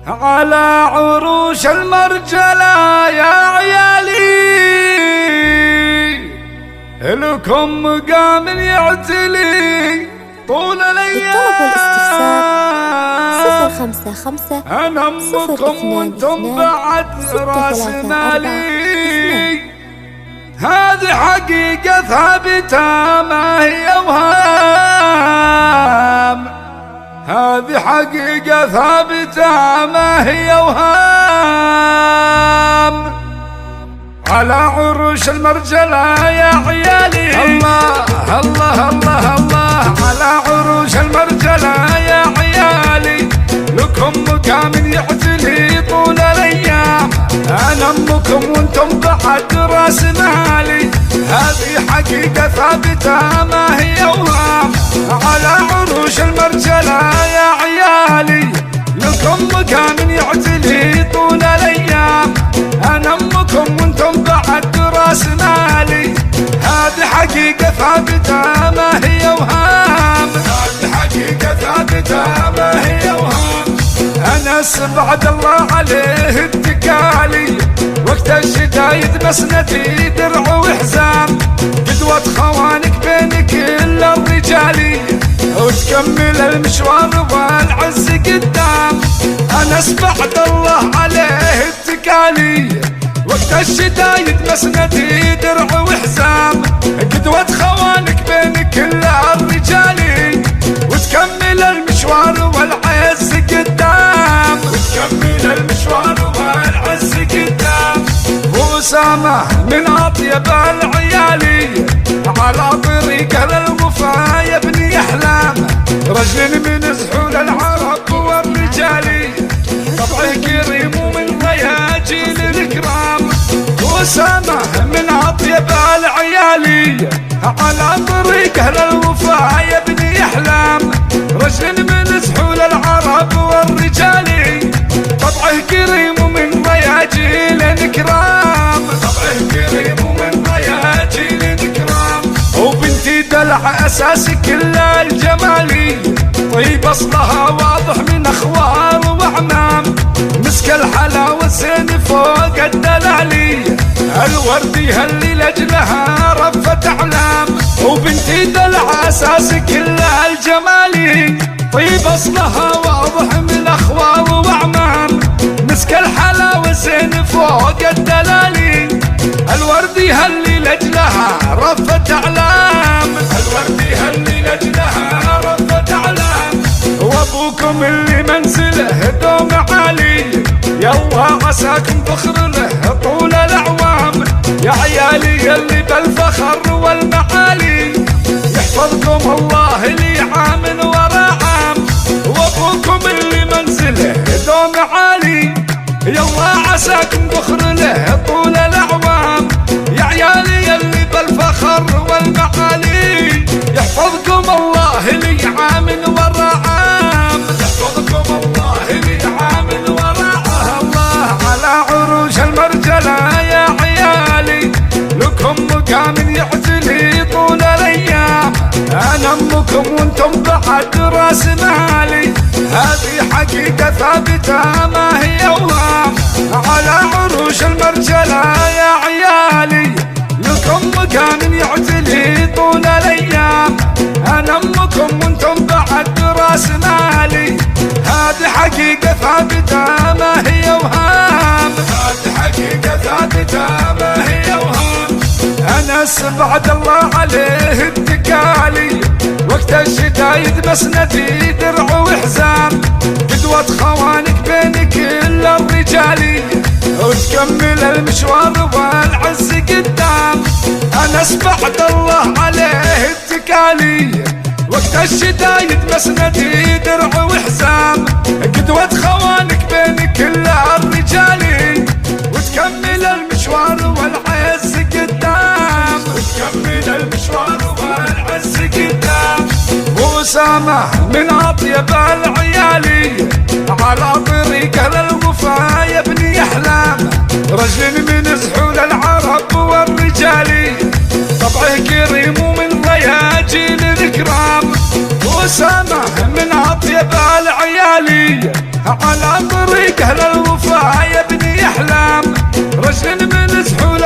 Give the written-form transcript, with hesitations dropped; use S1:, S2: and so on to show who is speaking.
S1: على عروش المرجلة يا عيالي لكم مقام يعتلي طول
S2: للطلب والاستفسار 055
S1: أنا أمكم وانتم بعد راس مالي. هذه حقيقة ثابتة ما هي وهام، هذه حقيقة ثابتة ما هي وهام. على عروش المرجلة يا عيالي الله الله الله الله، على عروش المرجلة يا عيالي لكم مقام يعتلي طول الأيام. أنا أمكم وانتم بعد راس مالي، هذه حقيقة ثابتة ما هي وهام. على عروش المرجلة يا عيالي لكم مقام يعتلي طول الأيام. أنا أمكم وانتم بعد راس مالي، هذه حقيقة ثابتة ما هي وهام، هذه حقيقة ثابتة ما هي وهام. أنس بعد الله عليه اتكالي، وقت الشدايد مسندي درع وحزام. قدوة خوانك بين كل الرجال، وتكمل المشوار والعز قدام. أنس بعد الله عليه اتكالي، وقت الشدايد مسندي درع وحزام. قدوة خوانك بين كل الرجال، وتكمل المشوار والعز قدام، وتكمل المشوار والعز قدام. وأسامة من أطيب العيالي، على طريقه للوفا يبني أحلام. رجل من سحول العرب والرجال، طبعه كريم ومن رياجيل الكرام. وأسامة من أطيب العيالي، على طريقه للوفا يبني أحلام. رجل من سحول العرب والرجال، طبعه كريم ومن رياجيل الكرام، طبعه كريم ومن رياجيل الكرام. وبنتي دلع أساس كل الجمالي، طيب أصلها واضح من أخوال وأعمام. مسك الحلاوة زين فوق الدلالي، الوردي هاللي لأجلها رفت أعلام. وبنتي دلع أساس كل الجمالي، طيب أصلها واضح من أخوال وأعمام. مسك الحلاوة زين فوق الدلالي، الوردي هاللي لأجلها رفت أعلام، الوردي هاللي لأجلها رفت أعلام. وأبوكم اللي منزله دوم عالي، يلا عساكم فخر له طول الأعوام. يا عيالي يلي بالفخر والمعالي، يحفظكم الله لي عام ورا عام. وأبوكم اللي منزله دوم عالي، يلا عساكم فخر له طول الأعوام. يا عيالي يلي بالفخر والمعالي، يحفظكم الله لي عام ورا عام، يحفظكم الله لي عام ورا عام. الله على عروش المرجلة يا عيالي لكم مقام يعتلي طول الأيام. أنا أمكم وانتم بعد راس مالي، هذه حقيقة ثابتة ما هي وهام. على عروش المرجلة يا عيالي لكم مقام يعتلي طول الأيام. أنا أمكم وانتم بعد راس مالي، هذه حقيقة ثابتة ما هي وهام، هذه حقيقة ثابتة ما هي وهام. أنس بعد الله عليه اتكالي، وقت الشدايد مسندي درع وحزام. قدوة خوانك بين كل الرجال، وتكمل المشوار والعز قدام. أنس بعد الله عليه اتكالي، وقت الشدايد مسندي درع وحزام. قدوة خوانك بين كل الرجال، وتكمل المشوار والعز قدام، وتكمل المشوار والعز قدام. وأسامة من أطيب العيالي، على طريقه للوفا يبني أحلام. رجل من سحول العرب والرجال، طبعه كريم ومن رياجيل الكرام. وأسامة من أطيب العيالي، على طريق أهل الوفا يا ابني أحلام، رجل من سحول